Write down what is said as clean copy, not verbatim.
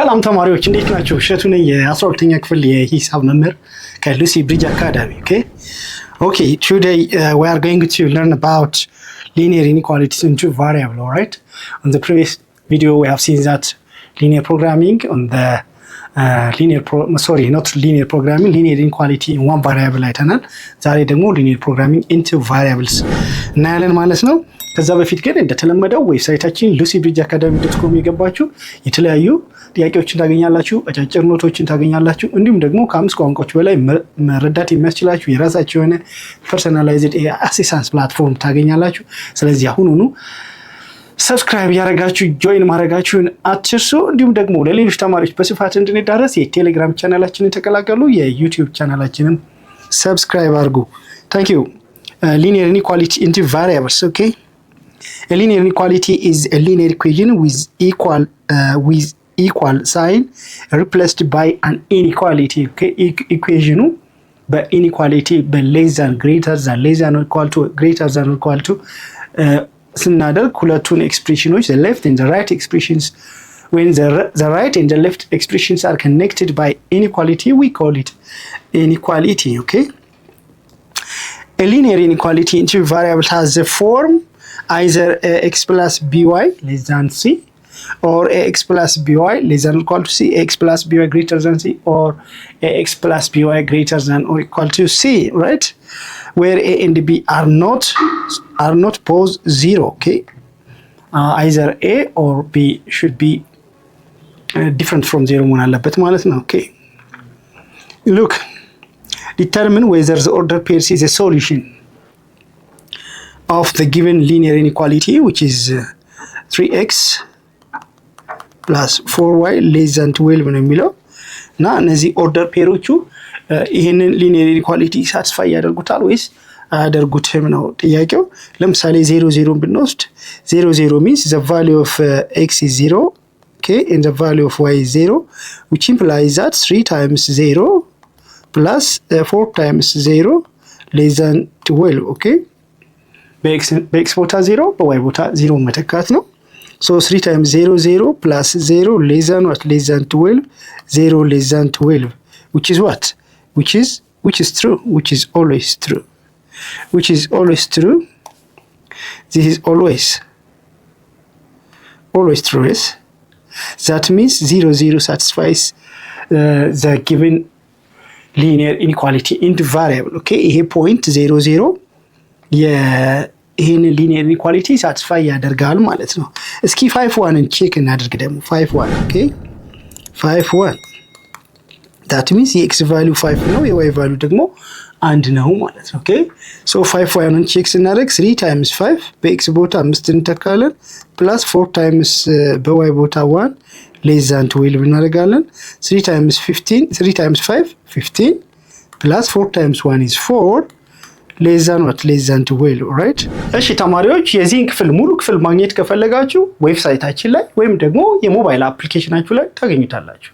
ሰላም ተማሪዎች እንዴት ናችሁ? እሸቱ ነኝ የ12ኛ ክፍል የሂሳብ መምህር ከሉሲ ብሪጅ አካዳሚ። Okay, today we are going to learn about linear inequalities into variable, all right? On the previous video we have seen that linear programming on the linear programming, linear inequality in one variable አይተናል። ዛሬ ደግሞ linear programming into variables እናያለን ማለት ነው። ከዛ በፊት ግን እንደተለመደው ዌብሳይታችን lucybridgeacademy.com የገባችሁ የተለያዩ ጥያቄዎችን ታገኛላችሁ፣ አጫጭር ኖቶችን ታገኛላችሁ፣ እንዲሁም ደግሞ ከአምስት ቋንቋዎች በላይ መረዳት የሚያስችላችሁ የራሳችሁ የሆነ ፐርሰናላይዝድ አሲስታንስ ፕላትፎርም ታገኛላችሁ። ስለዚህ አሁኑኑ ሰብስክራይብ ያደረጋችሁ ጆይን ማድረጋችሁን አትርሱ። እንዲሁም ደግሞ ለሌሎች ተማሪዎች በስፋት እንድንዳረስ የቴሌግራም ቻናላችንን ተቀላቀሉ፣ የዩቲዩብ ቻናላችንን ሰብስክራይብ አድርጉ። ታንክ ዩ። Linear inequality into variables. Okay, a linear inequality is a linear equation with equal sign replaced by an inequality. Okay, equation by inequality by less than greater than or equal to greater than or equal to ስናደርግ ሁለቱን ኤክስፕሬሽኖች the left and the right expressions, when the right and the left expressions are connected by inequality, we call it inequality. Okay, a linear inequality into variable has the form either x plus by less than c, or x plus by less than or equal to c, x plus by greater than c, or x plus by greater than or equal to c, right? Where a and b are not both zero. Okay, either a or b should be different from zero መሆን አለበት ማለት ነው። Okay, look, determine whether the order pairs is a solution of the given linear inequality, which is 3x plus 4y less than 12 ነው የሚለው እና እነዚህ ኦርደር ፔሮቹ ይሄንን linear inequality ሳትስፋይ ያደርጉታል ወይስ አያደርጉትም ነው ጥያቄው። ለምሳሌ 0 0 ብንወስድ 0 0 means the value of x is 0, okay, and the value of y is 0, which implies that 3 times 0 plus 4 times 0 less than 12. Okay, በx ቦታ 0 በy ቦታ 0 መተካት ነው። So 3 times 0 0 plus 0 less than what? Less than 12. 0 less than 12, which is what? Which is true, which is always true, which is always true. This is always true. Yes, that means 0 0 satisfies the given linear inequality into variable. Okay, ይሄ point 0 0 ይሄን linear inequality satisfy ያደርጋል ማለት ነው። እስኪ 5 1ን ቼክ እናድርግ ደግሞ 5 1. Okay, 5 1, that means የx value 5 ነው፣ የy value ደግሞ 1 ነው ማለት ነው። Okay, so 5 1ን ቼክ ስናደርግ 3 times 5 በx ቦታ 5 እንተካለን plus 4 times በy ቦታ 1 less than 12 እናደርጋለን። 3 times 5 15 plus 4 times 1 is 4 less than what? Less than 12, right? እሺ ተማሪዎች የዚህን ክፍል ሙሉ ክፍል ማግኘት ከፈለጋችሁ ዌብሳይታችን ላይ ወይም ደግሞ የሞባይል አፕሊኬሽናችሁ ላይ ታገኙታላችሁ።